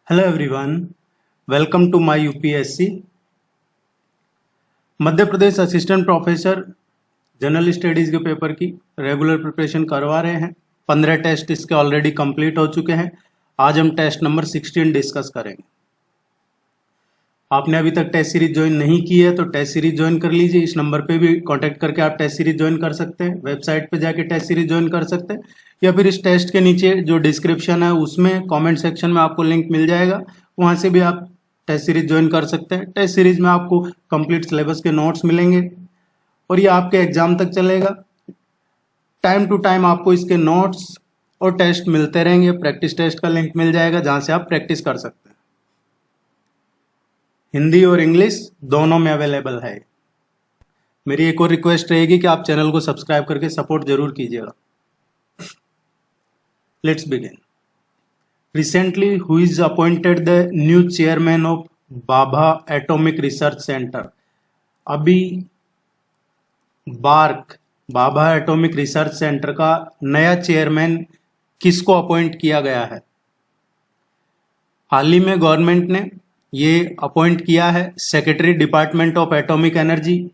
Hello everyone, welcome to my UPSC. Madhya Pradesh assistant professor general studies के पेपर की regular preparation करवा रहे हैं। 15 टेस्ट इसके ऑलरेडी कंप्लीट हो चुके हैं। आज हम टेस्ट नंबर 16 डिस्कस करेंगे। आपने अभी तक टेस्ट सीरीज ज्वाइन नहीं की है तो टेस्ट सीरीज ज्वाइन कर लीजिए। इस नंबर पे भी कांटेक्ट करके आप टेस्ट सीरीज ज्वाइन कर सकते हैं, वेबसाइट पे जाके टेस्ट सीरीज ज्वाइन कर सकते हैं, या फिर इस टेस्ट के नीचे जो डिस्क्रिप्शन है उसमें कमेंट सेक्शन में आपको लिंक मिल जाएगा, वहां से भी आप टेस्ट सीरीज ज्वाइन कर सकते हैं। टेस्ट सीरीज में आपको कंप्लीट सिलेबस के नोट्स मिलेंगे और ये आपके एग्जाम तक चलेगा। टाइम टू टाइम आपको इसके नोट्स और टेस्ट मिलते रहेंगे। प्रैक्टिस टेस्ट का लिंक मिल जाएगा जहां से आप प्रैक्टिस कर सकते हैं। हिंदी और इंग्लिश दोनों में अवेलेबल है। मेरी एक और रिक्वेस्ट रहेगी कि आप चैनल को सब्सक्राइब करके सपोर्ट जरूर कीजिएगा। Let's begin. Recently, who is appointed the new chairman of Bhabha Atomic Research Center? अभी भाभा एटॉमिक रिसर्च सेंटर का नया चेयरमैन किसको अपॉइंट किया गया है? हाल ही में गवर्नमेंट ने ये अपॉइंट किया है secretary department of atomic energy,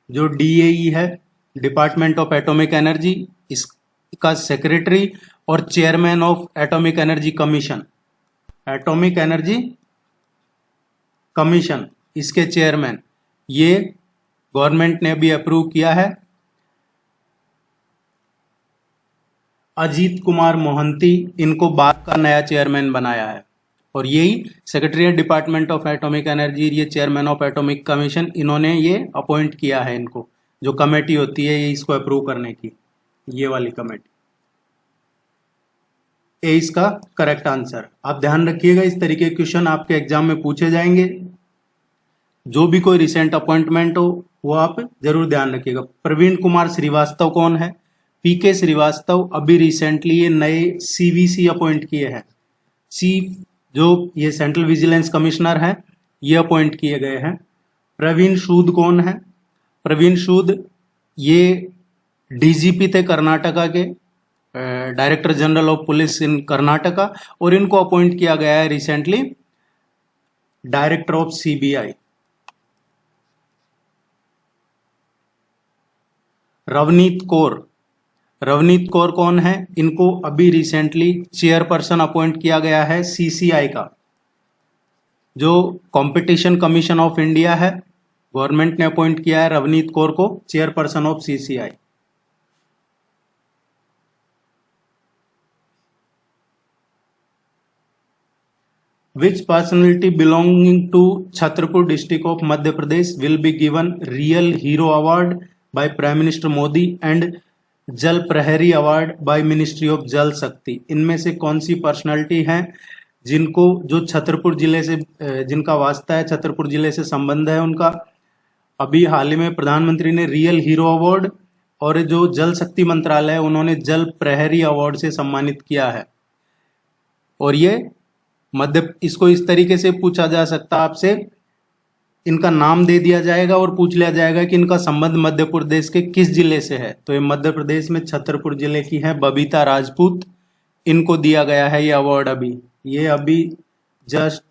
जो DAE है, डिपार्टमेंट ऑफ एटॉमिक एनर्जी, इसका सेक्रेटरी और chairman of atomic energy commission, atomic energy commission, इसके चेयरमैन, ये गवर्नमेंट ने भी अप्रूव किया है। अजीत कुमार मोहंती इनको बाद का नया चेयरमैन बनाया है और यही secretary department of atomic energy, ये चेयरमैन ऑफ एटॉमिक कमीशन, इन्होंने ये अपॉइंट किया है। इनको जो कमेटी होती है ये इसको अप्रूव करने की, ये वाली कमेटी। ए इसका करेक्ट आंसर। आप ध्यान रखिएगा, इस तरीके के क्वेश्चन आपके एग्जाम में पूछे जाएंगे। जो भी कोई रिसेंट अपॉइंटमेंट हो वो आप जरूर ध्यान रखिएगा। प्रवीण कुमार श्रीवास्तव कौन है? PK श्रीवास्तव अभी रिसेंटली ये नए CVC अपॉइंट किए हैं। जो ये सेंट्रल विजिलेंस कमिश्नर है, ये अपॉइंट किए गए हैं। प्रवीण सूद कौन है? प्रवीण सूद ये DGP थे कर्नाटका के, डायरेक्टर जनरल ऑफ पुलिस इन कर्नाटका, और इनको अपॉइंट किया गया है recently director of CBI। Ravneet Kaur कौन है? इनको अभी रिसेंटली चेयरपर्सन अपॉइंट किया गया है CCI का, जो कंपटीशन कमीशन ऑफ इंडिया है, गवर्नमेंट ने अपॉइंट किया है रवनीत कौर को chairperson of CCI। Which personality belonging to Chhatarpur district of Madhya Pradesh will be given Real Hero Award by Prime Minister Modi and जल प्रहरी अवार्ड बाय मिनिस्ट्री ऑफ जल शक्ति? इनमें से कौन सी पर्सनालिटी हैं जिनको, जो छतरपुर जिले से जिनका वास्ता है, छतरपुर जिले से संबंध है उनका, अभी हाल ही में प्रधानमंत्री ने रियल हीरो अवार्ड और जो जल शक्ति मंत्रालय है उन्होंने जल प्रहरी अवार्ड से सम्मानित किया है। और ये इसको इस तरीके से पूछा जा सकता है आपसे, इनका नाम दे दिया जाएगा और पूछ लिया जाएगा कि इनका संबंध मध्य प्रदेश के किस जिले से है। तो ये मध्य प्रदेश में छतरपुर जिले की है बबीता राजपूत, इनको दिया गया है ये अवार्ड। ये अभी जस्ट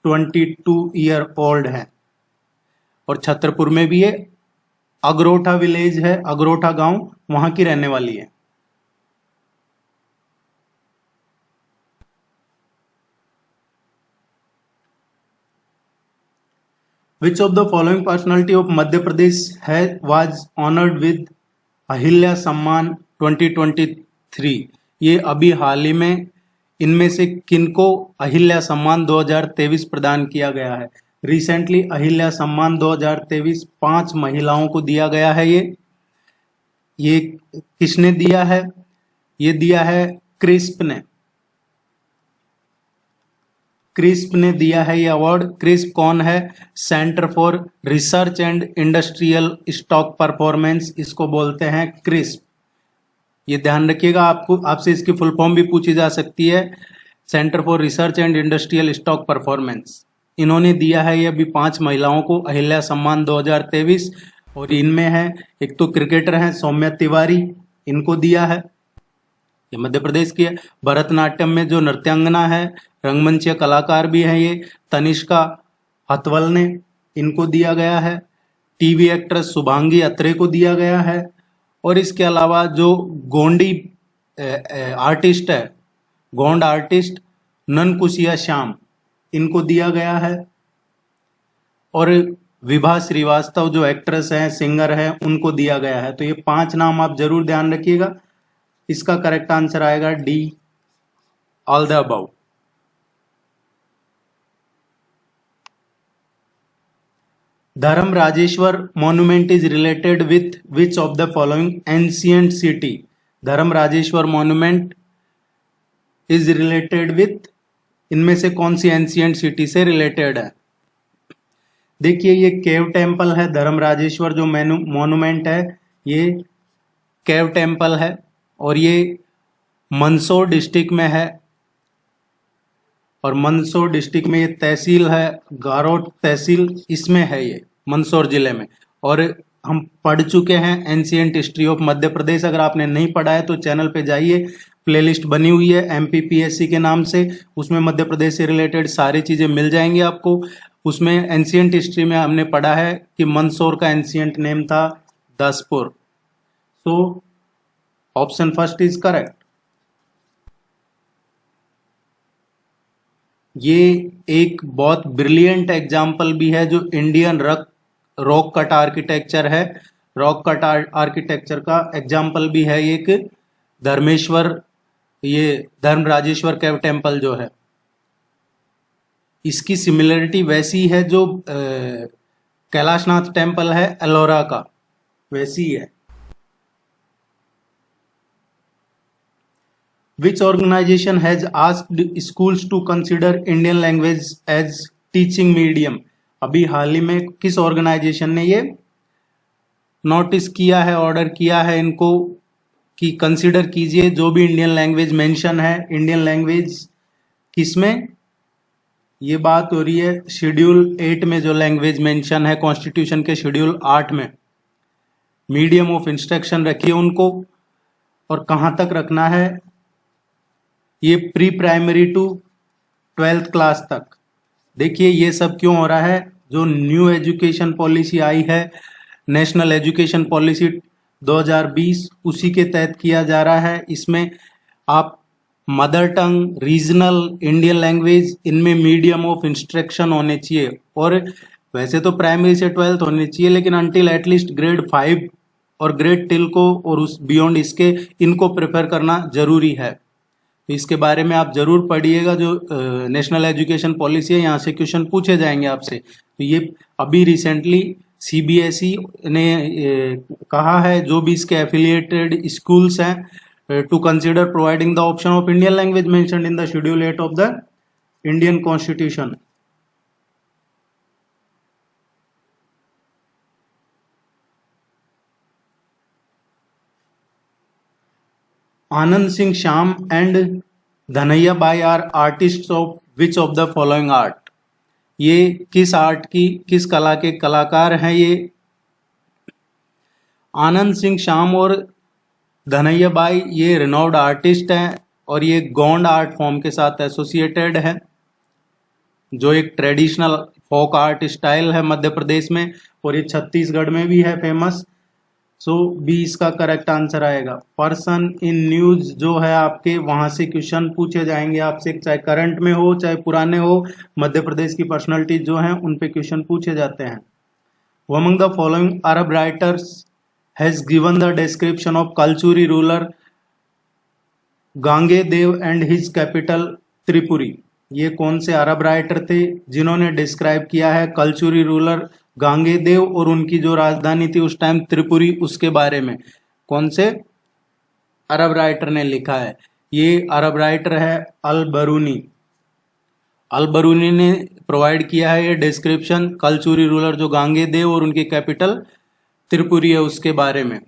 22 ईयर ओल्ड है और छतरपुर में भी ये अगरोठा विलेज है, अगरोठा गांव, वहां की रहने वाली है। Which of the following personality of Madhya Pradesh was honored with Ahilya सम्मान 2023? ये अभी हाल ही में इनमें से किनको अहिल्या सम्मान 2023 प्रदान किया गया है? रिसेंटली अहिल्या सम्मान 2023 5 महिलाओं को दिया गया है। ये किसने दिया है? ये दिया है क्रिस्प ने दिया है ये अवार्ड। क्रिस्प कौन है? Centre for research and industrial stock performance, इसको बोलते हैं क्रिस्प। ये ध्यान रखिएगा, आपसे इसकी फुल फॉर्म भी पूछी जा सकती है, centre for research and industrial stock performance. इन्होंने दिया है ये अभी 5 महिलाओं को अहिल्या सम्मान 2023, और इनमें है एक तो क्रिकेटर हैं सौम्या तिवारी, इनको दिया है, ये मध्य प्रदेश की है। भरतनाट्यम में जो नृत्यांगना है रंगमंचीय कलाकार भी हैं ये तनिष्का हथवल ने, इनको दिया गया है। टीवी एक्ट्रेस शुभांगी अत्रे को दिया गया है। और इसके अलावा जो गोंडी आर्टिस्ट है, गोंड आर्टिस्ट ननकुशिया श्याम, इनको दिया गया है। और विभा श्रीवास्तव जो एक्ट्रेस हैं, सिंगर हैं, उनको दिया गया है। तो ये 5 नाम आप जरूर ध्यान रखिएगा। इसका करेक्ट आंसर आएगा D, all the above. Dharm Rajeshwar monument is related with which of the following ancient city? Dharm Rajeshwar monument is related with, इनमें से कौन सी एंशियंट सिटी से रिलेटेड है? देखिए ये केव टेम्पल है। धर्म राजेश्वर जो मॉन्यूमेंट है ये केव टेम्पल है और ये मंदसौर डिस्ट्रिक्ट में है। और मंदसौर डिस्ट्रिक्ट में ये तहसील है, गारोट तहसील, इसमें है ये मंदसौर जिले में। और हम पढ़ चुके हैं एंशियंट हिस्ट्री ऑफ मध्य प्रदेश। अगर आपने नहीं पढ़ा है तो चैनल पे जाइए, प्लेलिस्ट बनी हुई है MPPSC के नाम से, उसमें मध्य प्रदेश से रिलेटेड सारी चीजें मिल जाएंगी आपको। उसमें एंशियंट हिस्ट्री में हमने पढ़ा है कि मंदसौर का एंशियंट नेम था Daspur. So option first is correct. ये एक बहुत ब्रिलियंट एग्जाम्पल भी है जो इंडियन रॉक कट आर्किटेक्चर है। रॉक कट आर्किटेक्चर का एग्जाम्पल भी है एक धर्म राजेश्वर केव टेम्पल जो है। इसकी सिमिलरिटी वैसी है जो कैलाशनाथ टेम्पल है एलोरा का, वैसी है। Which organization has asked schools to consider Indian language as teaching medium? अभी हाल ही में किस ऑर्गेनाइजेशन ने ये नोटिस किया है, ऑर्डर किया है इनको कि कंसिडर कीजिए जो भी इंडियन लैंग्वेज मेंशन है। इंडियन लैंग्वेज किसमें? ये बात हो रही है शेड्यूल 8 में जो लैंग्वेज मेंशन है कॉन्स्टिट्यूशन के शेड्यूल 8 में। मीडियम ऑफ इंस्ट्रक्शन रखिए उनको। और कहाँ तक रखना है? ये pre primary to 12th class तक। देखिए ये सब क्यों हो रहा है? जो न्यू एजुकेशन पॉलिसी आई है, नेशनल एजुकेशन पॉलिसी 2020, उसी के तहत किया जा रहा है। इसमें आप mother tongue, regional, Indian language, इनमें मीडियम ऑफ इंस्ट्रक्शन होने चाहिए। और वैसे तो प्राइमरी से 12th होने चाहिए, लेकिन अंटिल एटलीस्ट ग्रेड 5 और ग्रेड 10 को और उस बियॉन्ड इसके इनको प्रेफर करना जरूरी है। तो इसके बारे में आप जरूर पढ़िएगा। जो नेशनल एजुकेशन पॉलिसी है, यहाँ से क्वेश्चन पूछे जाएंगे आपसे। तो ये अभी रिसेंटली CBSE ने कहा है जो भी इसके एफिलिएटेड स्कूल्स हैं to consider providing the option of Indian language mentioned in the schedule 8 of the Indian constitution. Anand Singh Shyam and Dhanaiya Bai are artist of which of the following art? ये किस आर्ट की, किस कला के कलाकार हैं? ये आनंद सिंह श्याम और धनैया बाई ये रिनोव्ड आर्टिस्ट हैं और ये गोंड आर्ट फॉर्म के साथ एसोसिएटेड है, जो एक ट्रेडिशनल फोक आर्ट स्टाइल है मध्य प्रदेश में, और ये छत्तीसगढ़ में भी है फेमस। सो बी इसका करेक्ट आंसर आएगा। पर्सन इन न्यूज जो है आपके, वहां से क्वेश्चन पूछे जाएंगे आपसे, चाहे करंट में हो चाहे पुराने हो। मध्य प्रदेश की पर्सनालिटीज जो हैं उन पे क्वेश्चन पूछे जाते हैं। Among the following Arab writers has given the description of Kalachuri ruler Gangeya Dev and his capital Tripuri? ये कौन से अरब राइटर थे जिन्होंने डिस्क्राइब किया है कलचुरी रूलर गांगे देव और उनकी जो राजधानी थी उस टाइम त्रिपुरी, उसके बारे में? कौन से अरब राइटर ने लिखा है? ये अरब राइटर है अल बरूनी। अल बरूनी ने प्रोवाइड किया है ये डिस्क्रिप्शन कलचुरी रूलर जो गांगे देव और उनकी कैपिटल त्रिपुरी है उसके बारे में।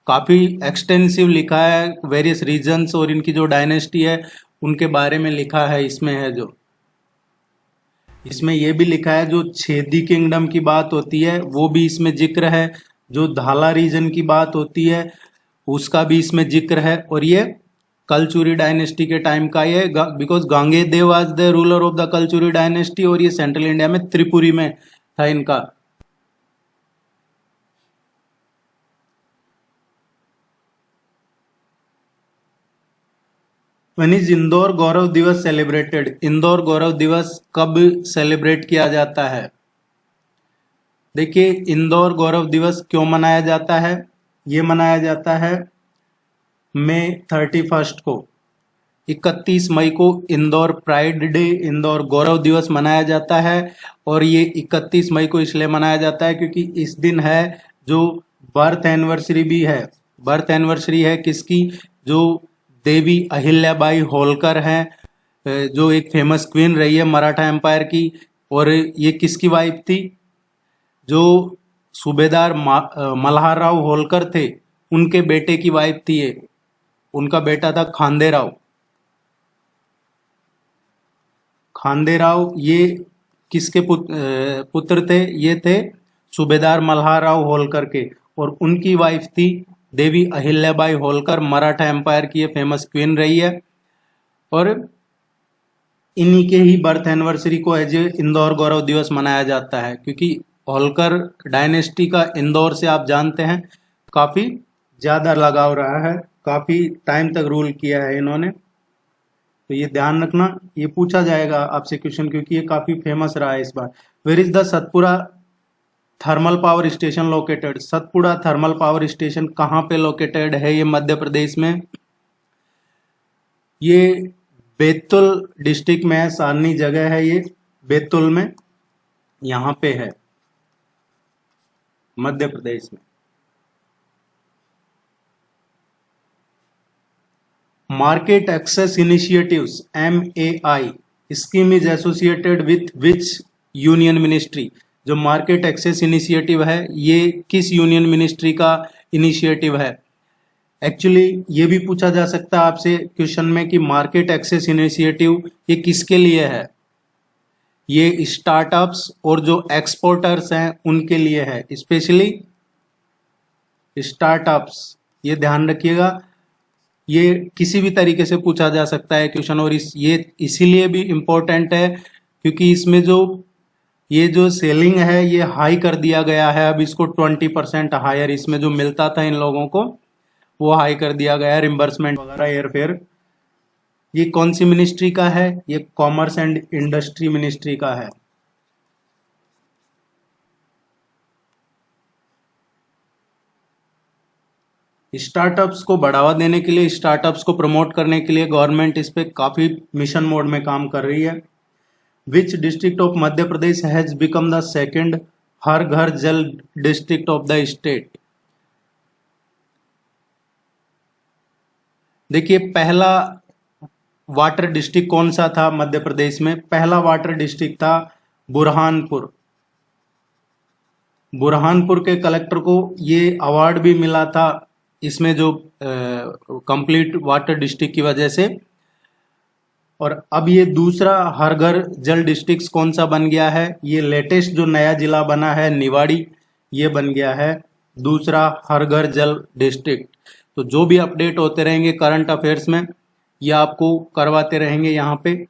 काफी एक्सटेंसिव लिखा है, वेरियस रीजन्स और इनकी जो डायनेस्टी है उनके बारे में लिखा है। इसमें है जो इसमें यह भी लिखा है जो छेदी किंगडम की बात होती है वो भी इसमें जिक्र है, जो धाला रीजन की बात होती है उसका भी इसमें जिक्र है, और ये कलचुरी डायनेस्टी के टाइम का ये, because Gangeya was the ruler of the Kalachuri dynasty, और ये सेंट्रल इंडिया में त्रिपुरी में था इनका। When is इंदौर गौरव दिवस सेलिब्रेटेड? इंदौर गौरव दिवस कब सेलिब्रेट किया जाता है? देखिए, इंदौर गौरव दिवस क्यों मनाया जाता है? ये मनाया जाता है मई 31 को। 31 मई को इंदौर प्राइड डे, इंदौर गौरव दिवस मनाया जाता है। और ये 31 मई को इसलिए मनाया जाता है क्योंकि इस दिन है जो बर्थ एनिवर्सरी भी है। बर्थ एनिवर्सरी है किसकी? जो देवी अहिल्याबाई होलकर हैं, जो एक फेमस क्वीन रही है मराठा एम्पायर की। और ये किसकी वाइफ थी? जो सूबेदार मल्हारराव होलकर थे उनके बेटे की वाइफ थी ये। उनका बेटा था खांदेराव। खांदेराव ये किसके पुत्र थे? ये थे सूबेदार मल्हारराव होलकर के। और उनकी वाइफ थी देवी अहिल्याबाई होलकर, मराठा एम्पायर की ये फेमस क्वीन रही है। और इन्हीं के ही बर्थ एनिवर्सरी को एज इंदौर गौरव दिवस मनाया जाता है, क्योंकि होलकर डायनेस्टी का इंदौर से आप जानते हैं काफी ज्यादा लगाव रहा है, काफी टाइम तक रूल किया है इन्होंने। तो ये ध्यान रखना, ये पूछा जाएगा आपसे क्वेश्चन, क्योंकि ये काफी फेमस रहा है इस बार। Where is the Satpura thermal power station located? Satpura thermal power station कहाँ पे लोकेटेड है? ये मध्य प्रदेश में, ये बैतूल डिस्ट्रिक्ट में है। सारनी जगह है ये, बैतूल में यहाँ पे है, मध्य प्रदेश में। Market access initiatives MAI scheme is associated with which union ministry? जो मार्केट एक्सेस इनिशिएटिव है ये किस यूनियन मिनिस्ट्री का इनिशिएटिव है? एक्चुअली ये भी पूछा जा सकता है आपसे क्वेश्चन में कि मार्केट एक्सेस इनिशिएटिव ये किसके लिए है? ये स्टार्टअप्स और जो एक्सपोर्टर्स हैं उनके लिए है, स्पेशली स्टार्टअप्स। ये ध्यान रखिएगा, ये किसी भी तरीके से पूछा जा सकता है क्वेश्चन। और ये इसीलिए भी इम्पोर्टेंट है क्योंकि इसमें ये जो सेलिंग है ये हाई कर दिया गया है। अब इसको 20% हायर इसमें जो मिलता था इन लोगों को वो हाई कर दिया गया है, रिम्बर्समेंट वगैरह, एयरफेयर। ये कौन सी मिनिस्ट्री का है? ये कॉमर्स एंड इंडस्ट्री मिनिस्ट्री का है। स्टार्टअप्स को बढ़ावा देने के लिए, स्टार्टअप्स को प्रमोट करने के लिए गवर्नमेंट इस पे काफी मिशन मोड में काम कर रही है। Which district of Madhya Pradesh has become the second Har Ghar Jal district of the state? देखिए, पहला वाटर डिस्ट्रिक्ट कौन सा था मध्य प्रदेश में? पहला वाटर डिस्ट्रिक्ट था बुरहानपुर। बुरहानपुर के कलेक्टर को ये अवार्ड भी मिला था इसमें जो कंप्लीट वाटर डिस्ट्रिक्ट की वजह से। और अब ये दूसरा हर घर जल डिस्ट्रिक्ट कौन सा बन गया है? ये लेटेस्ट जो नया जिला बना है निवाड़ी, ये बन गया है दूसरा हर घर जल डिस्ट्रिक्ट। तो जो भी अपडेट होते रहेंगे करंट अफेयर्स में ये आपको करवाते रहेंगे यहाँ पे।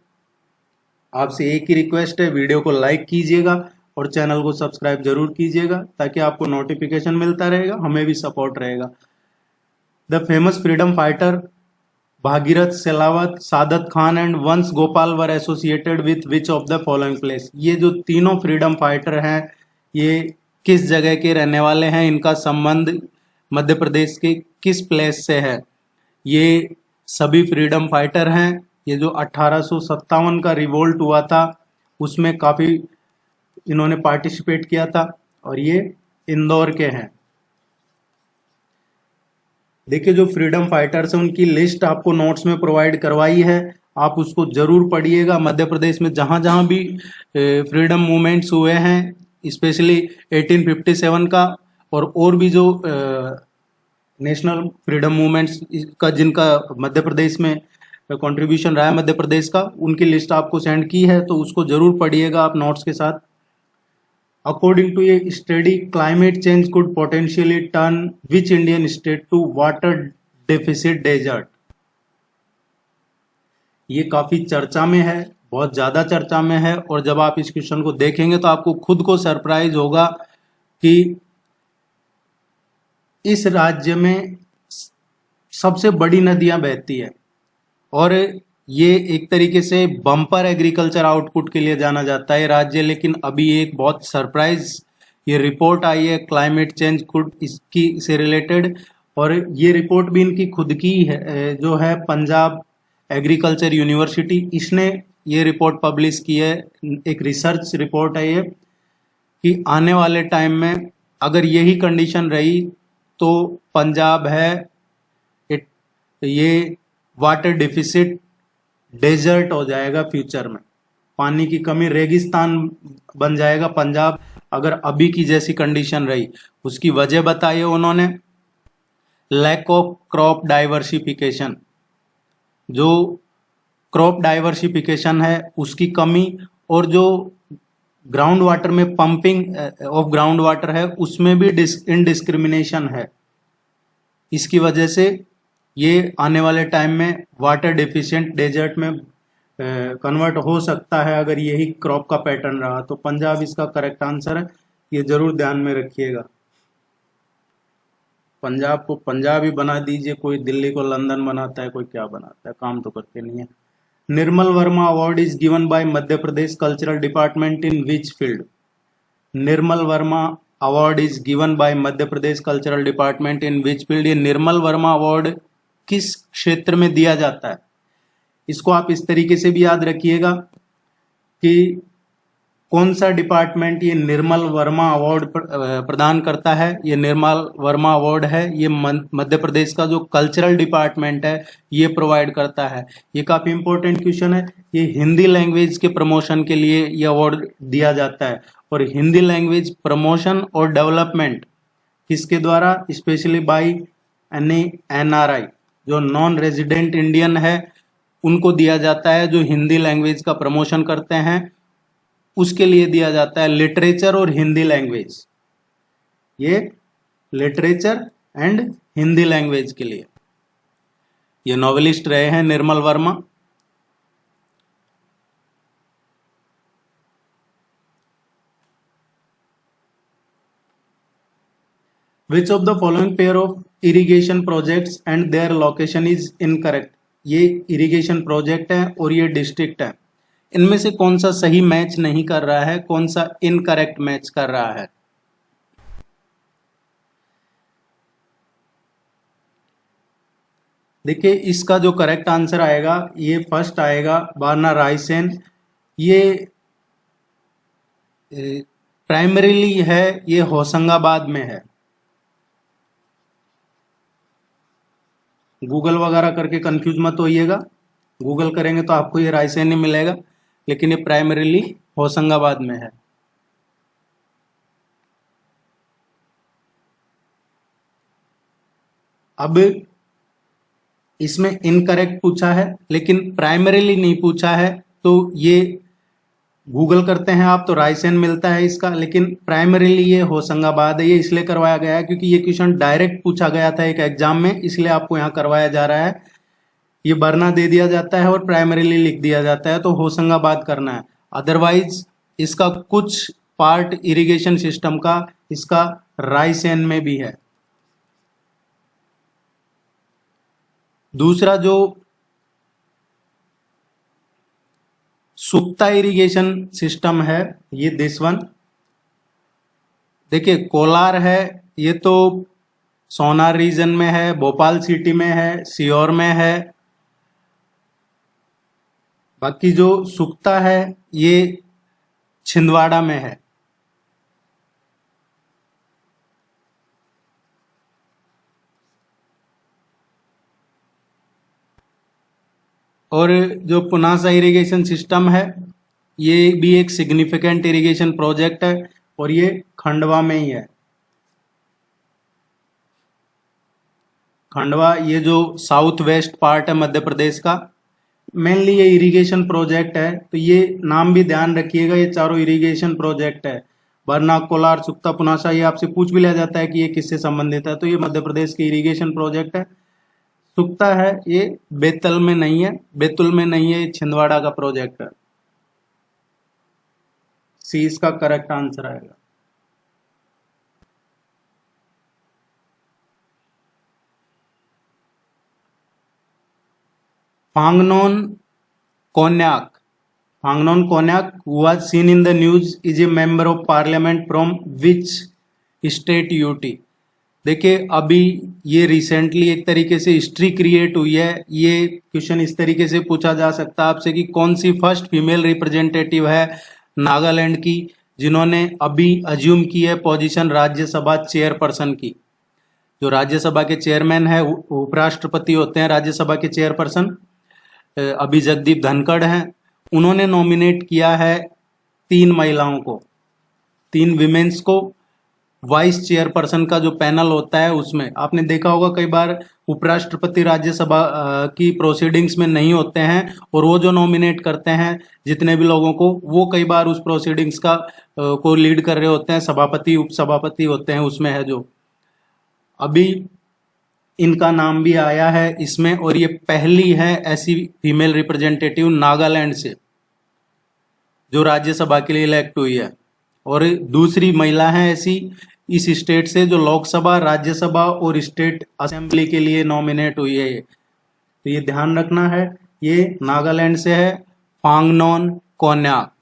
आपसे एक ही रिक्वेस्ट है, वीडियो को लाइक कीजिएगा और चैनल को सब्सक्राइब जरूर कीजिएगा ताकि आपको नोटिफिकेशन मिलता रहेगा, हमें भी सपोर्ट रहेगा। The famous freedom fighter Bhagirath Silawat, Saadat Khan and Vansh Gopal were associated with which of the following place? ये जो तीनों फ्रीडम फाइटर हैं ये किस जगह के रहने वाले हैं? इनका संबंध मध्य प्रदेश के किस प्लेस से है? ये सभी फ्रीडम फाइटर हैं। ये जो 1857 का रिवोल्ट हुआ था उसमें काफी इन्होंने पार्टिसिपेट किया था और ये इंदौर के हैं। देखिए, जो फ्रीडम फाइटर्स हैं उनकी लिस्ट आपको नोट्स में प्रोवाइड करवाई है, आप उसको जरूर पढ़िएगा। मध्य प्रदेश में जहां जहां भी फ्रीडम मूवमेंट्स हुए हैं, स्पेशली 1857 का और भी जो नेशनल फ्रीडम मूवमेंट्स का जिनका मध्य प्रदेश में कंट्रीब्यूशन रहा है मध्य प्रदेश का, उनकी लिस्ट आपको सेंड की है, तो उसको जरूर पढ़िएगा आप नोट्स के साथ। According to a study, climate change could potentially turn which Indian state to water deficit desert? ये काफी चर्चा में है, बहुत ज्यादा चर्चा में है, और जब आप इस क्वेश्चन को देखेंगे तो आपको खुद को सरप्राइज होगा कि इस राज्य में सबसे बड़ी नदियां बहती है, और ये एक तरीके से बम्पर एग्रीकल्चर आउटपुट के लिए जाना जाता है राज्य। लेकिन अभी एक बहुत सरप्राइज ये रिपोर्ट आई है क्लाइमेट चेंज खुद इसकी से रिलेटेड, और ये रिपोर्ट भी इनकी खुद की है, जो है पंजाब एग्रीकल्चर यूनिवर्सिटी, इसने ये रिपोर्ट पब्लिश की है। एक रिसर्च रिपोर्ट है ये, कि आने वाले टाइम में अगर यही कंडीशन रही तो पंजाब है ये वाटर डिफिसिट डेजर्ट हो जाएगा फ्यूचर में, पानी की कमी, रेगिस्तान बन जाएगा पंजाब अगर अभी की जैसी कंडीशन रही। उसकी वजह बताई है उन्होंने, लैक ऑफ क्रॉप डाइवर्सिफिकेशन, जो क्रॉप डाइवर्सिफिकेशन है उसकी कमी, और जो ग्राउंड वाटर में पंपिंग ऑफ ग्राउंड वाटर है उसमें भी इनडिस्क्रिमिनेशन है। इसकी वजह से ये आने वाले टाइम में वाटर डेफिशिएंट डेजर्ट में कन्वर्ट हो सकता है अगर यही क्रॉप का पैटर्न रहा। तो पंजाब इसका करेक्ट आंसर है, ये जरूर ध्यान में रखिएगा। पंजाब को पंजाब ही बना दीजिए, कोई दिल्ली को लंदन बनाता है, कोई क्या बनाता है, काम तो करते नहीं है। Nirmal Verma award is given by Madhya Pradesh cultural department in which field? Nirmal Verma award is given by Madhya Pradesh cultural department in which field? ये निर्मल वर्मा अवार्ड किस क्षेत्र में दिया जाता है? इसको आप इस तरीके से भी याद रखिएगा कि कौन सा डिपार्टमेंट ये निर्मल वर्मा अवार्ड प्रदान करता है। ये निर्मल वर्मा अवार्ड है, ये मध्य प्रदेश का जो कल्चरल डिपार्टमेंट है ये प्रोवाइड करता है। ये काफी इंपॉर्टेंट क्वेश्चन है। ये हिंदी लैंग्वेज के प्रमोशन के लिए ये अवार्ड दिया जाता है, और हिंदी लैंग्वेज प्रमोशन और डेवलपमेंट किसके द्वारा? स्पेशली बाई NRI, जो नॉन रेजिडेंट इंडियन है उनको दिया जाता है, जो हिंदी लैंग्वेज का प्रमोशन करते हैं उसके लिए दिया जाता है। लिटरेचर और हिंदी लैंग्वेज, ये लिटरेचर एंड हिंदी लैंग्वेज के लिए। ये नॉवेलिस्ट रहे हैं Nirmal Verma. Which of the following pair of irrigation projects and their location is incorrect? ये इरिगेशन प्रोजेक्ट है और ये डिस्ट्रिक्ट है, इनमें से कौन सा सही मैच नहीं कर रहा है, कौन सा इनकरेक्ट मैच कर रहा है? देखिए इसका जो करेक्ट आंसर आएगा ये फर्स्ट आएगा, बारना रायसेन। ये प्राइमरीली है, ये होशंगाबाद में है। गूगल वगैरह करके कंफ्यूज मत होइएगा, गूगल करेंगे तो आपको ये रायसेन ही मिलेगा, लेकिन ये प्राइमरीली होशंगाबाद में है। अब इसमें इनकरेक्ट पूछा है लेकिन प्राइमरीली नहीं पूछा है, तो ये गूगल करते हैं आप तो रायसेन मिलता है इसका, लेकिन प्राइमरीली ये होशंगाबाद है। ये इसलिए करवाया गया है क्योंकि ये क्वेश्चन डायरेक्ट पूछा गया था एक एग्जाम में, इसलिए आपको यहाँ करवाया जा रहा है। ये बरना दे दिया जाता है और प्राइमरीली लिख दिया जाता है, तो होशंगाबाद करना है। अदरवाइज इसका कुछ पार्ट इरिगेशन सिस्टम का इसका रायसेन में भी है। दूसरा जो सुक्ता इरिगेशन सिस्टम है, ये दिस वन, देखिए कोलार है, ये तो सोनार रीजन में है, भोपाल सिटी में है, सीहोर में है। बाकी जो सुक्ता है ये छिंदवाड़ा में है। और जो पुनासा इरिगेशन सिस्टम है ये भी एक सिग्निफिकेंट इरिगेशन प्रोजेक्ट है और ये खंडवा में ही है। खंडवा ये जो साउथ वेस्ट पार्ट है मध्य प्रदेश का, मेनली ये इरिगेशन प्रोजेक्ट है, तो ये नाम भी ध्यान रखिएगा, ये चारों इरिगेशन प्रोजेक्ट है। बरना, कोलार, सुक्ता, पुनासा, ये आपसे पूछ भी लिया जाता है कि ये किससे संबंधित है, तो ये मध्य प्रदेश के इरिगेशन प्रोजेक्ट है। सुकता है, ये बैतूल में नहीं है, बैतूल में नहीं है, ये छिंदवाड़ा का प्रोजेक्ट है। सी इसका करेक्ट आंसर आएगा। Phangnon Konyak. Phangnon Konyak was seen in the news is a member of parliament from which state UT? देखिए अभी ये रिसेंटली एक तरीके से हिस्ट्री क्रिएट हुई है। ये क्वेश्चन इस तरीके से पूछा जा सकता है आपसे कि कौन सी फर्स्ट फीमेल रिप्रेजेंटेटिव है नागालैंड की जिन्होंने अभी अज्यूम की है पोजीशन राज्यसभा चेयरपर्सन की। जो राज्यसभा के चेयरमैन है उपराष्ट्रपति होते हैं राज्यसभा के चेयरपर्सन, अभी जगदीप धनखड़ हैं। उन्होंने नॉमिनेट किया है 3 महिलाओं को, 3 विमेन्स को वाइस चेयरपर्सन का जो पैनल होता है उसमें। आपने देखा होगा कई बार उपराष्ट्रपति राज्यसभा की प्रोसीडिंग्स में नहीं होते हैं और वो जो नॉमिनेट करते हैं जितने भी लोगों को, वो कई बार उस प्रोसीडिंग्स का को लीड कर रहे होते हैं, सभापति उपसभापति होते हैं उसमें है जो। अभी इनका नाम भी आया है इसमें और ये पहली है ऐसी फीमेल रिप्रेजेंटेटिव नागालैंड से जो राज्यसभा के लिए इलेक्ट हुई है, और दूसरी महिला है ऐसी इस स्टेट से जो लोकसभा, राज्यसभा और स्टेट असेंबली के लिए नॉमिनेट हुई है। तो ये ध्यान रखना है, ये नागालैंड से है, फांगनोन कोन्याक।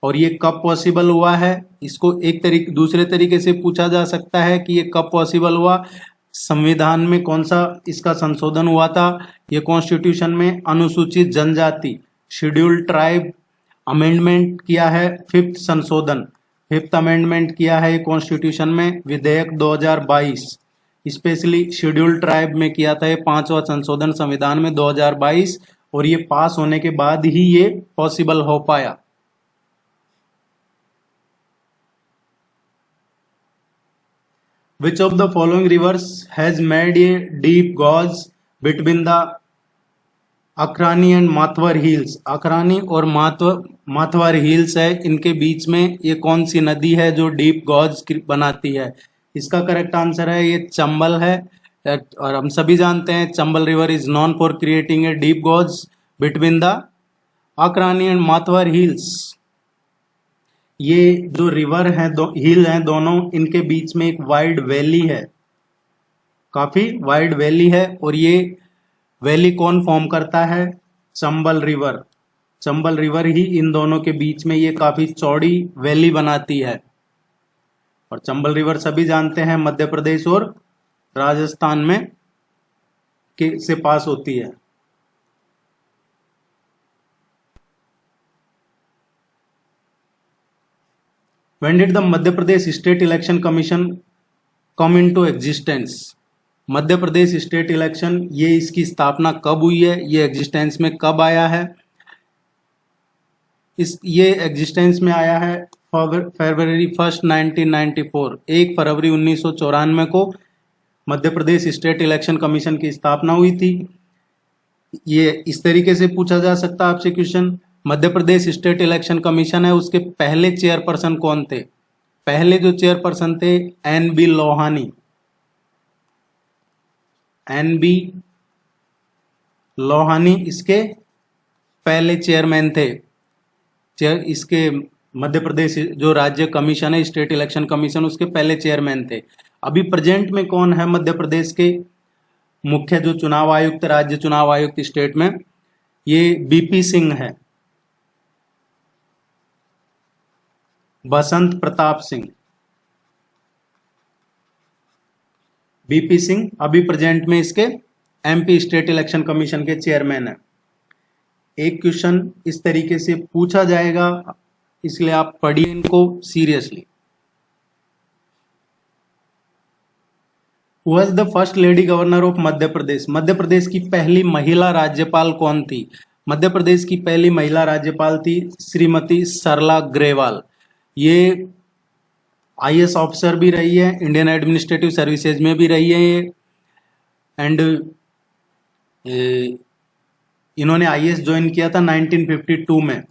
और ये कब पॉसिबल हुआ है, इसको दूसरे तरीके से पूछा जा सकता है कि ये कब पॉसिबल हुआ। संविधान में कौन सा इसका संशोधन हुआ था, ये कॉन्स्टिट्यूशन में अनुसूचित जनजाति शेड्यूल्ड ट्राइब अमेंडमेंट किया है, 5th संशोधन 5th अमेंडमेंट किया है कॉन्स्टिट्यूशन में विधेयक 2022, स्पेशली शेड्यूल्ड ट्राइब में किया था ये 5वां संशोधन संविधान में 2022, और ये पास होने के बाद ही ये पॉसिबल हो पाया। Which of the following rivers has made a deep gorge between the Akhrani and Mathwar hills? Akhrani और माथवर हिल्स है, इनके बीच में ये कौन सी नदी है जो डीप गॉज बनाती है? इसका करेक्ट आंसर है ये चंबल है। और हम सभी जानते हैं Chambal river is known for creating a deep gorge between the Akhrani and Mathwar hills. ये जो रिवर है हिल हैं दोनों, इनके बीच में एक वाइड वैली है, काफी वाइड वैली है, और ये वैली कौन फॉर्म करता है? चंबल रिवर। चंबल रिवर ही इन दोनों के बीच में ये काफी चौड़ी वैली बनाती है। और चंबल रिवर सभी जानते हैं मध्य प्रदेश और राजस्थान में से पास होती है। When did the Madhya Pradesh state election commission come into existence? Madhya Pradesh state election, ये इसकी स्थापना कब हुई है, ये एग्जिस्टेंस में कब आया है? ये एग्जिस्टेंस में आया है फरवरी 1 1994, 1 फरवरी 1994 को Madhya Pradesh state election commission की स्थापना हुई थी। ये इस तरीके से पूछा जा सकता है आपसे question, Madhya Pradesh state election commission है, उसके पहले चेयरपर्सन कौन थे? पहले जो चेयरपर्सन थे NB लोहानी। NB लोहानी इसके पहले चेयरमैन थे। इसके मध्य प्रदेश जो राज्य कमीशन है स्टेट इलेक्शन कमीशन, उसके पहले चेयरमैन थे। अभी प्रेजेंट में कौन है मध्य प्रदेश के मुख्य जो चुनाव आयुक्त, राज्य चुनाव आयुक्त स्टेट में? ये BP सिंह है, बसंत प्रताप सिंह। BP सिंह अभी प्रेजेंट में इसके MP स्टेट इलेक्शन कमीशन के चेयरमैन है। एक क्वेश्चन इस तरीके से पूछा जाएगा, इसलिए आप पढ़िए इनको seriously. Who was the first lady governor of Madhya Pradesh? Madhya Pradesh की पहली महिला राज्यपाल कौन थी? मध्य प्रदेश की पहली महिला राज्यपाल थी श्रीमती सरला ग्रेवाल। ये IAS ऑफिसर भी रही है, इंडियन एडमिनिस्ट्रेटिव सर्विसेज में भी रही है ये, एंड इन्होंने IAS ज्वाइन किया था 1952 में,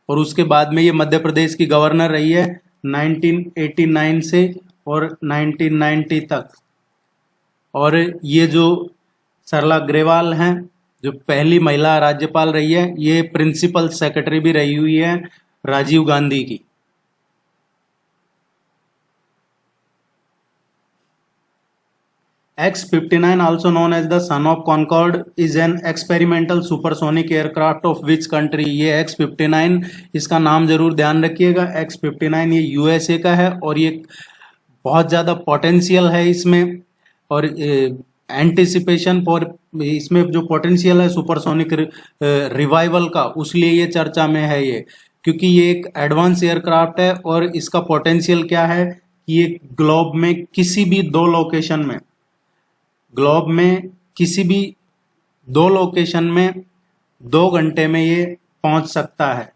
और उसके बाद में ये मध्य प्रदेश की गवर्नर रही है 1989 से और 1990 तक। और ये जो सरला अग्रवाल हैं, जो पहली महिला राज्यपाल रही है। ये प्रिंसिपल सेक्रेटरी भी रही हुई है राजीव गांधी की। X-59, also known as the son of Concorde, is an experimental supersonic aircraft of which country? ये X-59, इसका नाम जरूर ध्यान रखिएगा। X-59 ये यूएसए का है और ये बहुत ज़्यादा पोटेंशियल है इसमें, और एंटिसिपेशन फॉर, इसमें जो पोटेंशियल है सुपरसोनिक रिवाइवल का, उसलिए ये चर्चा में है ये, क्योंकि ये एक एडवांस एयरक्राफ्ट है और इसका पोटेंशियल क्या है कि ये ग्लोब में किसी भी दो लोकेशन में, ग्लोब में किसी भी दो लोकेशन में 2 घंटे में ये पहुंच सकता है,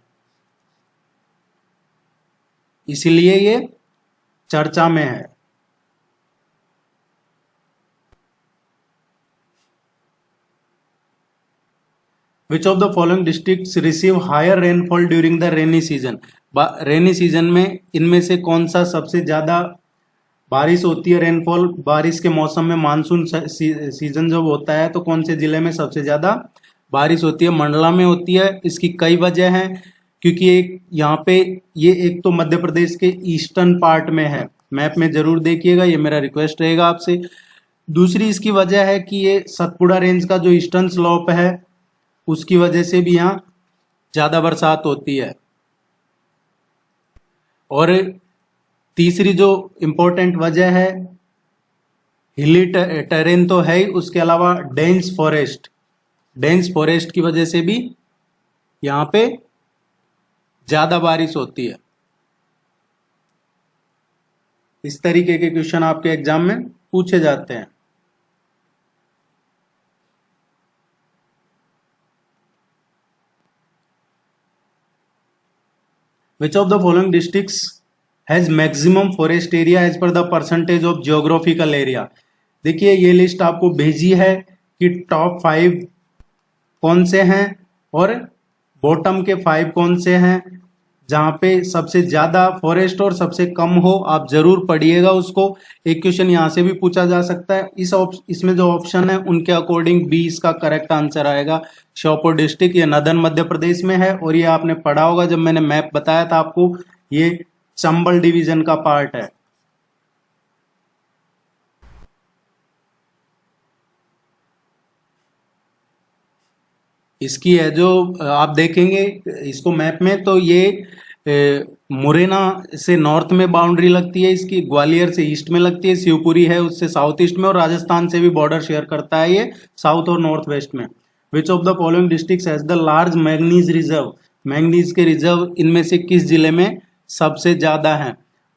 इसलिए ये चर्चा में है। Which of the following districts receive higher rainfall during the rainy season? Rainy season में इनमें से कौन सा सबसे ज्यादा बारिश होती है? रेनफॉल बारिश के मौसम में, मानसून सीजन जब होता है तो कौन से जिले में सबसे ज्यादा बारिश होती है? मंडला में होती है। इसकी कई वजह हैं, क्योंकि एक यहाँ पे ये एक तो मध्य प्रदेश के ईस्टर्न पार्ट में है, मैप में जरूर देखिएगा, ये मेरा रिक्वेस्ट रहेगा आपसे। दूसरी इसकी वजह है कि ये सतपुड़ा रेंज का जो ईस्टर्न स्लोप है उसकी वजह से भी यहाँ ज्यादा बरसात होती है। और तीसरी जो इंपॉर्टेंट वजह है, हिली टेरेन तो है ही, उसके अलावा डेंस फॉरेस्ट की वजह से भी यहाँ पे ज्यादा बारिश होती है। इस तरीके के क्वेश्चन आपके एग्जाम में पूछे जाते हैं। Which of the following districts has maximum forest area as per the percentage of geographical area? देखिए ये लिस्ट आपको भेजी है कि टॉप 5 कौन से हैं और बॉटम के 5 कौन से हैं, जहां पे सबसे ज्यादा फॉरेस्ट और सबसे कम हो। आप जरूर पढ़िएगा उसको। एक क्वेश्चन यहां से भी पूछा जा सकता है। इसमें जो ऑप्शन है उनके अकॉर्डिंग बी इसका करेक्ट आंसर आएगा। श्योपुर डिस्ट्रिक्ट ये नदन मध्य प्रदेश में है, और ये आपने पढ़ा होगा जब मैंने मैप बताया था आपको, ये चंबल डिवीजन का पार्ट है। इसकी है जो आप देखेंगे इसको मैप में, तो ये मुरैना से नॉर्थ में बाउंड्री लगती है इसकी, ग्वालियर से ईस्ट में लगती है, शिवपुरी है उससे साउथ ईस्ट में, और राजस्थान से भी बॉर्डर शेयर करता है ये साउथ और नॉर्थ वेस्ट में। विच of the following districts has the large manganese reserve? Manganese के रिजर्व इनमें से किस जिले में सबसे ज्यादा है?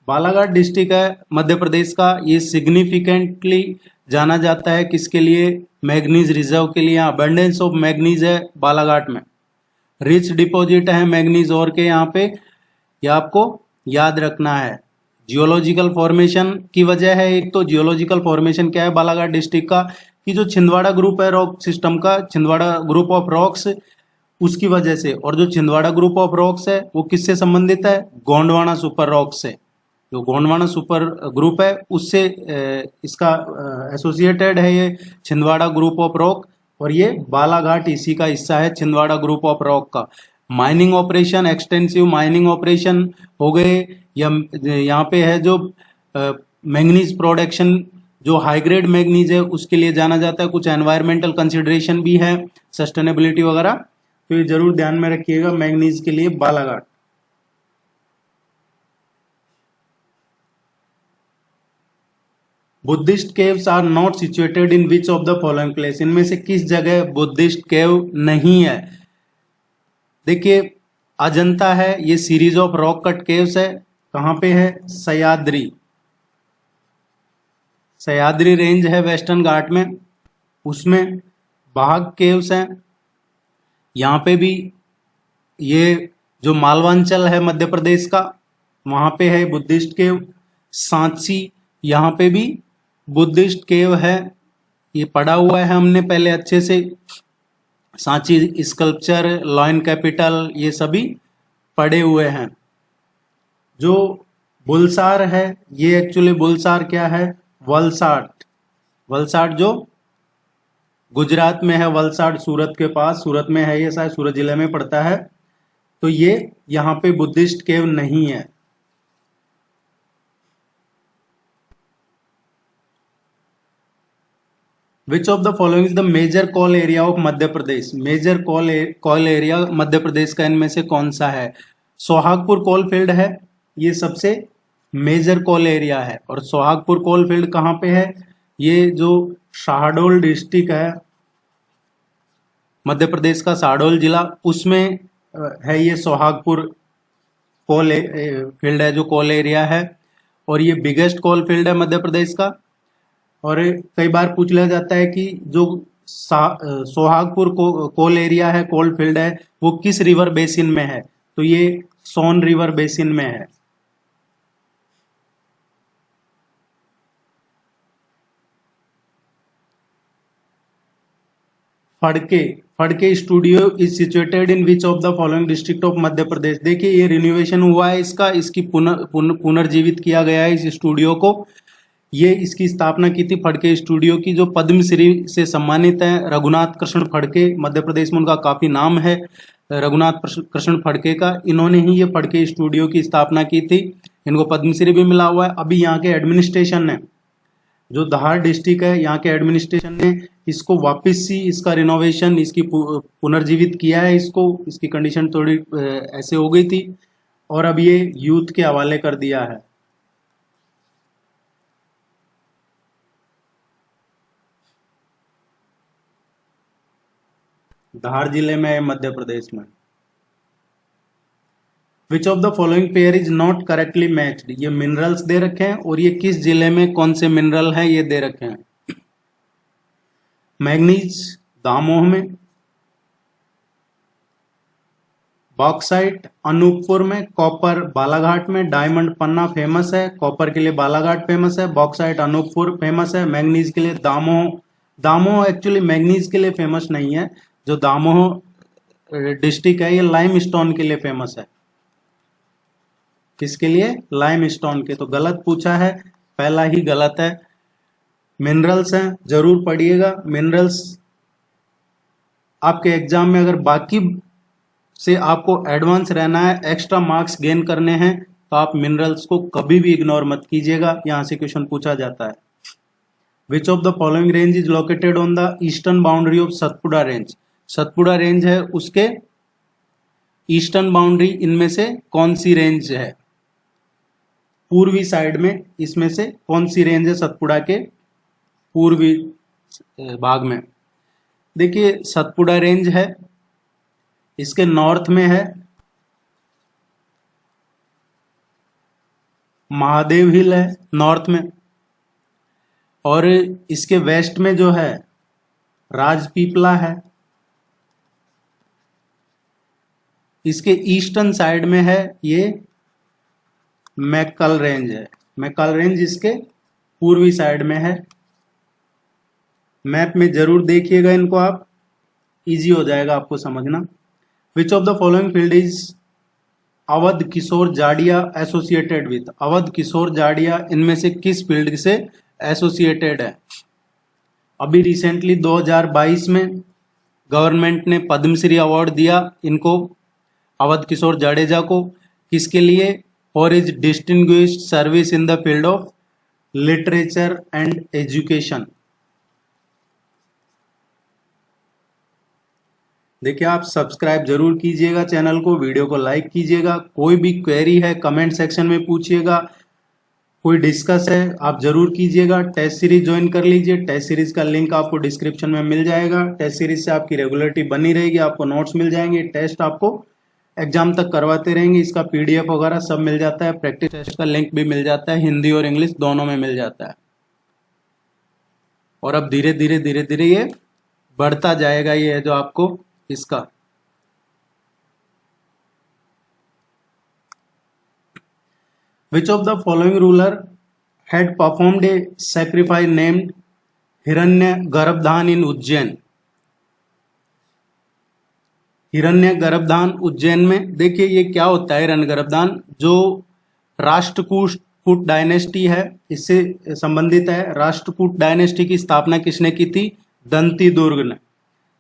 बालाघाट डिस्ट्रिक्ट है मध्य प्रदेश का। ये सिग्निफिकेंटली जाना जाता है किसके लिए? मैग्नीज रिजर्व के लिए। अबंडेंस ऑफ मैग्नीज है बालाघाट में, रिच डिपॉजिट है मैग्नीज और के यहाँ पे, ये आपको याद रखना है। जियोलॉजिकल फॉर्मेशन की वजह है, एक तो जियोलॉजिकल फॉर्मेशन क्या है बालाघाट डिस्ट्रिक्ट का, कि जो छिंदवाड़ा ग्रुप है रॉक सिस्टम का, छिंदवाड़ा ग्रुप ऑफ रॉक्स, उसकी वजह से। और जो छिंदवाड़ा ग्रुप ऑफ रॉक्स है वो किससे संबंधित है? गोंडवाना सुपर रॉक से। जो गोंडवाना सुपर ग्रुप है उससे इसका एसोसिएटेड है ये छिंदवाड़ा ग्रुप ऑफ रॉक, और ये बालाघाट इसी का हिस्सा है छिंदवाड़ा ग्रुप ऑफ रॉक का। Mining operation, extensive mining operation हो गए, या यहाँ पे है जो मैंगनीज प्रोडक्शन, जो हाई ग्रेड मैंगनीज है उसके लिए जाना जाता है। कुछ एनवायरमेंटल कंसिडरेशन भी है, सस्टेनेबिलिटी वगैरह, तो ये जरूर ध्यान में रखिएगा मैंगनीज के लिए Balaghat. Buddhist caves are not situated in which of the following place? इनमें से किस जगह बुद्धिस्ट केव नहीं है? देखिए अजंता है, ये series of rock cut caves है। कहां पे है? सह्याद्री रेंज है वेस्टर्न घाट में, उसमें बाघ केव्स हैं। यहाँ पे भी ये जो मालवांचल है मध्य प्रदेश का, वहां पे है बुद्धिस्ट केव। सांची, यहाँ पे भी बुद्धिस्ट केव है, ये पढ़ा हुआ है हमने पहले अच्छे से। सांची स्कल्पचर, लॉयन कैपिटल, ये सभी पढ़े हुए हैं। जो बुलसार है, ये एक्चुअली बुलसार क्या है? वलसाड जो गुजरात में है वलसाड, सूरत के पास, सूरत में है ये, शायद सूरत जिले में पड़ता है। तो ये यहाँ पे बुद्धिस्ट केव नहीं है। Which of the following is the major coal area of Madhya Pradesh? Major coal area Madhya Pradesh का इनमें से कौन सा है? सोहागपुर कोल फील्ड है, ये सबसे मेजर कॉल एरिया है। और सोहागपुर कोल फील्ड कहाँ पे है? ये जो शहडोल डिस्ट्रिक्ट है मध्य प्रदेश का, शहडोल जिला, उसमें है ये सोहागपुर कोल फील्ड है, जो कोल एरिया है। और ये बिगेस्ट कोल फील्ड है मध्य प्रदेश का। और कई बार पूछ लिया जाता है कि जो सोहागपुर कोल एरिया है, कोल फील्ड है, वो किस रिवर बेसिन में है? तो ये सोन रिवर बेसिन में है। Phadke studio is situated in which of the following district of Madhya Pradesh? देखिए ये रिनोवेशन हुआ है इसकी पुनर्जीवित किया गया है इस स्टूडियो को। ये इसकी स्थापना की थी फड़के स्टूडियो की, जो पद्मश्री से सम्मानित है, रघुनाथ कृष्ण फड़के। मध्य प्रदेश में उनका काफी नाम है, रघुनाथ कृष्ण फड़के का। इन्होंने ही ये फड़के स्टूडियो की स्थापना की थी, इनको पद्मश्री भी मिला हुआ है। अभी यहाँ के एडमिनिस्ट्रेशन ने, जो धार डिस्ट्रिक्ट है, यहाँ के एडमिनिस्ट्रेशन ने इसको वापस से इसका रिनोवेशन, इसकी पुनर्जीवित किया है इसको। इसकी कंडीशन थोड़ी ऐसे हो गई थी और अब ये यूथ के हवाले कर दिया है। धार जिले में है, मध्य प्रदेश में। विच of the following pair is not correctly matched? ये मिनरल्स दे रखे हैं और ये किस जिले में कौन से मिनरल हैं ये दे रखे हैं। मैग्नीज दामोह में, बॉक्साइट अनूपपुर में, कॉपर बालाघाट में, डायमंड पन्ना फेमस है, कॉपर के लिए बालाघाट फेमस है, बॉक्साइट अनूपपुर फेमस है, मैग्नीज के लिए दामोह। दामोह एक्चुअली मैग्नीज के लिए फेमस नहीं है, जो दामोह डिस्ट्रिक्ट है ये लाइम स्टोन के लिए फेमस है। किसके लिए? लाइम स्टोन के। तो गलत पूछा है, पहला ही गलत है। मिनरल्स हैं, जरूर पढ़िएगा। मिनरल्स आपके एग्जाम में अगर बाकी से आपको एडवांस रहना है, एक्स्ट्रा मार्क्स गेन करने हैं, तो आप मिनरल्स को कभी भी इग्नोर मत कीजिएगा, यहां से क्वेश्चन पूछा जाता है। Which of the following range is located on the eastern boundary of Satpura range? Satpura range है, उसके ईस्टर्न बाउंड्री इनमें से कौन सी रेंज है? पूर्वी साइड में इसमें से कौन सी रेंज है सतपुड़ा के पूर्वी भाग में? देखिए सतपुड़ा रेंज है, इसके नॉर्थ में है महादेव हिल है नॉर्थ में, और इसके वेस्ट में जो है राजपीपला है। इसके ईस्टर्न साइड में है ये मैकल रेंज है। मैकल रेंज इसके पूर्वी साइड में है। मैप में जरूर देखिएगा इनको आप, इजी हो जाएगा आपको समझना। Which of the following field is Awadh Kishore Jadia associated with? Awadh Kishore Jadia इनमें से किस फील्ड से एसोसिएटेड है? अभी रिसेंटली 2022 में गवर्नमेंट ने पद्मश्री अवार्ड दिया इनको, अवध किशोर जाडेजा को। किसके लिए? For his distinguished service in the field of literature and education. देखिए आप सब्सक्राइब जरूर कीजिएगा चैनल को, वीडियो को लाइक कीजिएगा। कोई भी क्वेरी है कमेंट सेक्शन में पूछिएगा, कोई डिस्कस है आप जरूर कीजिएगा। टेस्ट सीरीज ज्वाइन कर लीजिए, टेस्ट सीरीज का लिंक आपको डिस्क्रिप्शन में मिल जाएगा। टेस्ट सीरीज से आपकी रेगुलरिटी बनी रहेगी, आपको नोट्स मिल जाएंगे, टेस्ट आपको एग्जाम तक करवाते रहेंगे। इसका पीडीएफ वगैरह सब मिल जाता है, प्रैक्टिस टेस्ट का लिंक भी मिल जाता है, हिंदी और इंग्लिश दोनों में मिल जाता है। और अब धीरे धीरे ये बढ़ता जाएगा, ये है जो आपको इसका। Which of the following ruler had performed a sacrifice named हिरण्य गर्भधान इन उज्जैन? हिरण्य गर्भधान उज्जैन में, देखिए ये क्या होता है हिरण्य गर्भधान? जो राष्ट्रकूट डायनेस्टी है इससे संबंधित है। राष्ट्रकूट डायनेस्टी की स्थापना किसने की थी? दंती दुर्ग ने।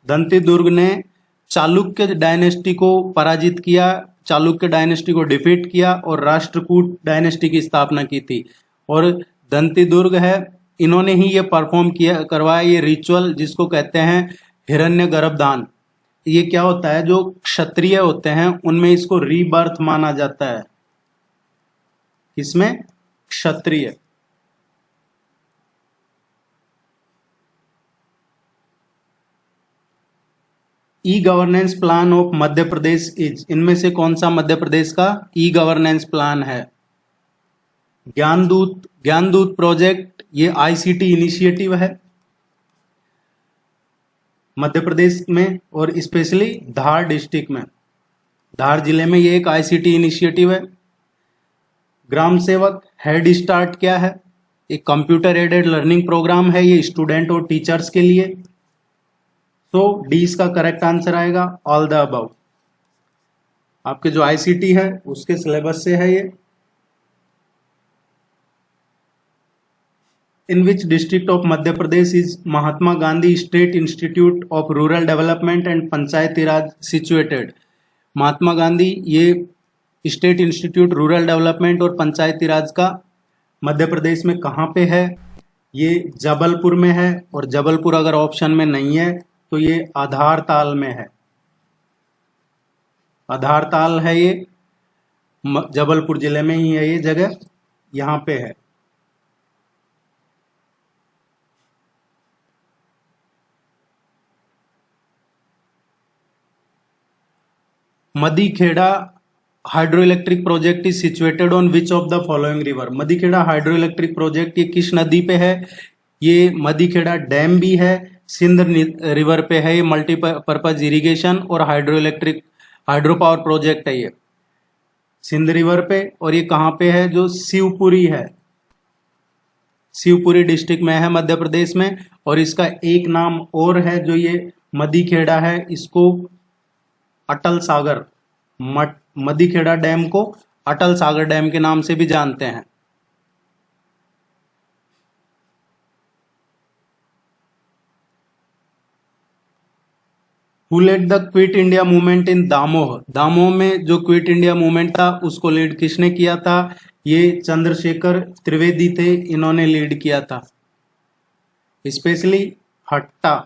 दंती दुर्ग ने चालुक्य डायनेस्टी को पराजित किया, चालुक्य डायनेस्टी को डिफीट किया और राष्ट्रकूट डायनेस्टी की स्थापना की थी। और दंती दुर्ग है, इन्होंने ही ये परफॉर्म किया, करवाया ये रिचुअल जिसको कहते हैं हिरण्य गर्भदान। ये क्या होता है, जो क्षत्रिय होते हैं उनमें इसको रीबर्थ माना जाता है। किसमें? क्षत्रिय। E governance plan of Madhya Pradesh is, इनमें से कौन सा मध्य प्रदेश का ई गवर्नेंस प्लान है? ज्ञानदूत। ज्ञानदूत प्रोजेक्ट ये आईसीटी इनिशिएटिव है मध्य प्रदेश में और स्पेशली धार डिस्ट्रिक्ट में, धार जिले में ये एक आईसीटी इनिशिएटिव है। ग्राम सेवक हेड स्टार्ट क्या है? एक कंप्यूटर एडेड लर्निंग प्रोग्राम है, ये स्टूडेंट और टीचर्स के लिए। तो डी इसका करेक्ट आंसर आएगा, ऑल द अबव। आपके जो आईसीटी है उसके सिलेबस से है ये। In which district of Madhya Pradesh is Mahatma Gandhi state institute of rural development and panchayati raj situated? Mahatma Gandhi ये स्टेट इंस्टीट्यूट रूरल डेवलपमेंट और पंचायती राज का मध्य प्रदेश में कहाँ पे है? ये जबलपुर में है, और जबलपुर अगर ऑप्शन में नहीं है तो ये आधारताल में है। आधारताल है ये, जबलपुर जिले में ही है ये जगह, यहाँ पे है। Madikheda hydro electric project is situated on which of the following river? Madikheda hydro electric project ये किस नदी पे है? ये मदीखेड़ा डैम भी है, सिंध रिवर पे है, ये मल्टीपर्पज इरिगेशन और hydro electric hydro power project है ये सिंध रिवर पे। और ये कहाँ पे है? जो शिवपुरी है, शिवपुरी डिस्ट्रिक्ट में है मध्य प्रदेश में। और इसका एक नाम और है, जो ये मदीखेड़ा है इसको अटल सागर, मदीखेड़ा डैम को अटल सागर डैम के नाम से भी जानते हैं। Who led the quit India movement in Damoh? Damoh में जो क्विट इंडिया मूवमेंट था उसको लीड किसने किया था? ये चंद्रशेखर त्रिवेदी थे, इन्होंने लीड किया था। स्पेशली हट्टा,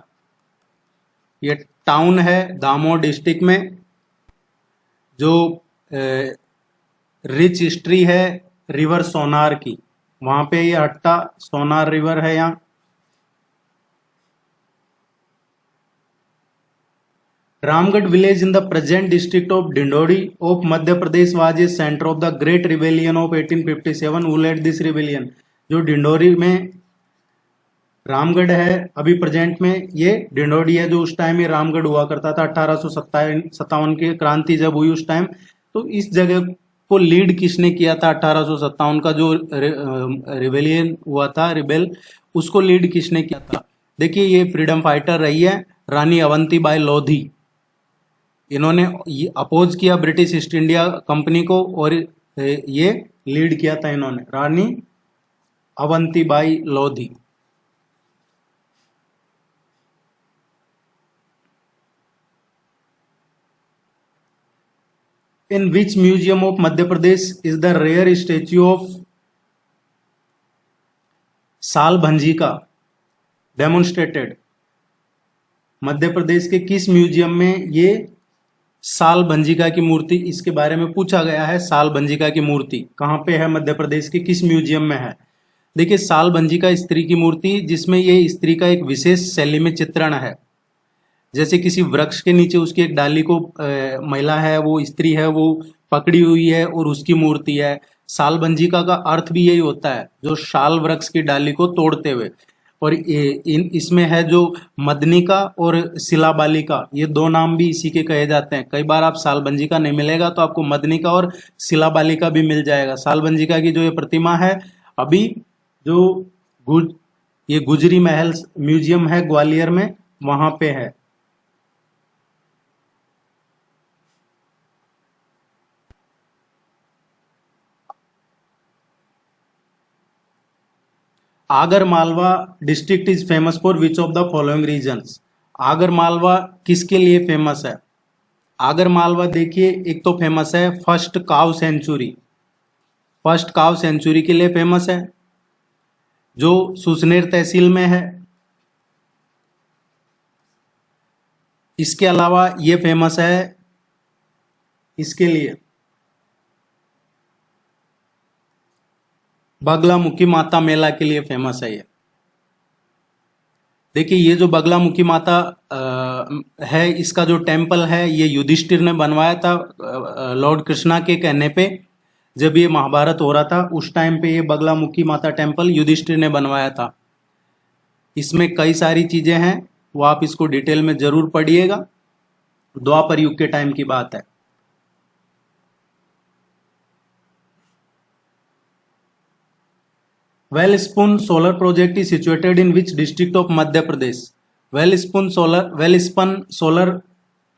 ये टाउन है दामोह डिस्ट्रिक्ट में, जो रिच हिस्ट्री है रिवर सोनार की, वहां पे ये हट्टा सोनार रिवर है। यहाँ Ramgarh village in the present district of Dindori of Madhya Pradesh was a centre of the great rebellion of 1857। Who led this rebellion? जो डिंडोरी में रामगढ़ है अभी प्रेजेंट में, ये डिंडोरी है, जो उस टाइम ये रामगढ़ हुआ करता था 1857 की क्रांति जब हुई उस टाइम। तो इस जगह को लीड किसने किया था? 1857 का जो रिबेलियन हुआ था, रिबेल, उसको लीड किसने किया था? देखिए ये फ्रीडम फाइटर रही है रानी अवंतीबाई लोधी। इन्होंने अपोज किया ब्रिटिश ईस्ट इंडिया कंपनी को और ये लीड किया था इन्होंने, रानी Avantibai Lodhi. In which museum of Madhya Pradesh is the rare statue of साल भंजिका डेमोन्स्ट्रेटेड? मध्य प्रदेश के किस म्यूजियम में ये साल भंजिका की मूर्ति, इसके बारे में पूछा गया है। साल भंजिका की मूर्ति कहाँ पे है? मध्य प्रदेश के किस म्यूजियम में है? देखिए साल भंजिका स्त्री की मूर्ति, जिसमें ये स्त्री का एक विशेष शैली में चित्रण है। जैसे किसी वृक्ष के नीचे उसकी एक डाली को महिला है, वो स्त्री है, वो पकड़ी हुई है और उसकी मूर्ति है। साल भंजिका का अर्थ भी यही होता है, जो शाल वृक्ष की डाली को तोड़ते हुए। और इसमें है जो मदनिका और शिलाबालिका, ये दो नाम भी इसी के कहे जाते हैं। कई बार आप साल भंजिका नहीं मिलेगा तो आपको मदनिका और शिलाबालिका भी मिल जाएगा। साल भंजिका की जो ये प्रतिमा है अभी जो ये गुजरी महल म्यूजियम है ग्वालियर में, वहां पे है। Agar Malwa district is famous for which of the following regions. Agar Malwa किसके लिए फेमस है? आगर मालवा देखिए, एक तो फेमस है फर्स्ट काव सेंचुरी, फर्स्ट काव सेंचुरी के लिए फेमस है जो सुसनेर तहसील में है। इसके अलावा ये फेमस है इसके लिए बगलामुखी माता मेला के लिए फेमस है ये। देखिए ये जो बगलामुखी माता है, इसका जो टेम्पल है ये युधिष्ठिर ने बनवाया था लॉर्ड कृष्णा के कहने पे। जब ये महाभारत हो रहा था उस टाइम पे ये बगलामुखी माता टेम्पल युधिष्ठिर ने बनवाया था। इसमें कई सारी चीजें हैं, वो आप इसको डिटेल में जरूर पढ़िएगा। द्वापर युग के टाइम की बात है। Welspun solar project is situated in which district of Madhya Pradesh. Welspun solar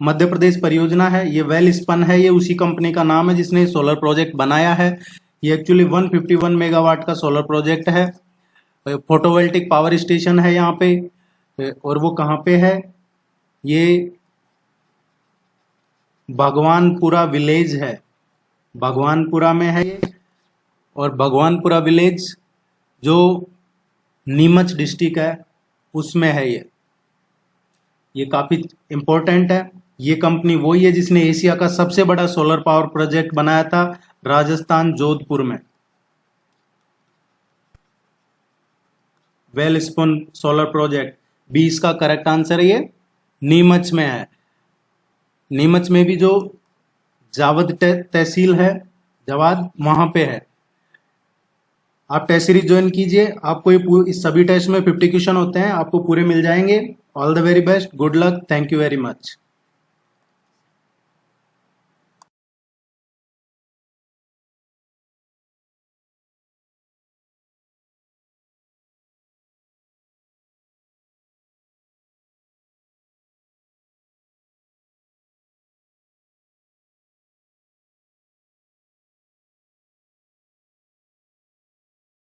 Madhya Pradesh परियोजना है। ये वेलस्पन है, ये उसी कंपनी का नाम है जिसने सोलर प्रोजेक्ट बनाया है। ये एक्चुअली 151 मेगावाट का सोलर प्रोजेक्ट है। फोटोवोल्टिक पावर स्टेशन है यहाँ पे। और वो कहाँ पे है? ये भगवानपुरा विलेज है, भगवानपुरा में है ये। और भगवानपुरा विलेज जो नीमच डिस्ट्रिक्ट है उसमें है ये काफी इंपॉर्टेंट है। ये कंपनी वही है जिसने एशिया का सबसे बड़ा सोलर पावर प्रोजेक्ट बनाया था राजस्थान जोधपुर में। वेलस्पून सोलर प्रोजेक्ट बी इसका करेक्ट आंसर है। ये नीमच में है। नीमच में भी जो जावद तहसील है, जवाद, वहां पे है। आप टेस्ट सीरीज ज्वाइन कीजिए, आपको ये इस सभी टेस्ट में 50 क्वेश्चन होते हैं, आपको पूरे मिल जाएंगे। All the very best, good luck, thank you very much.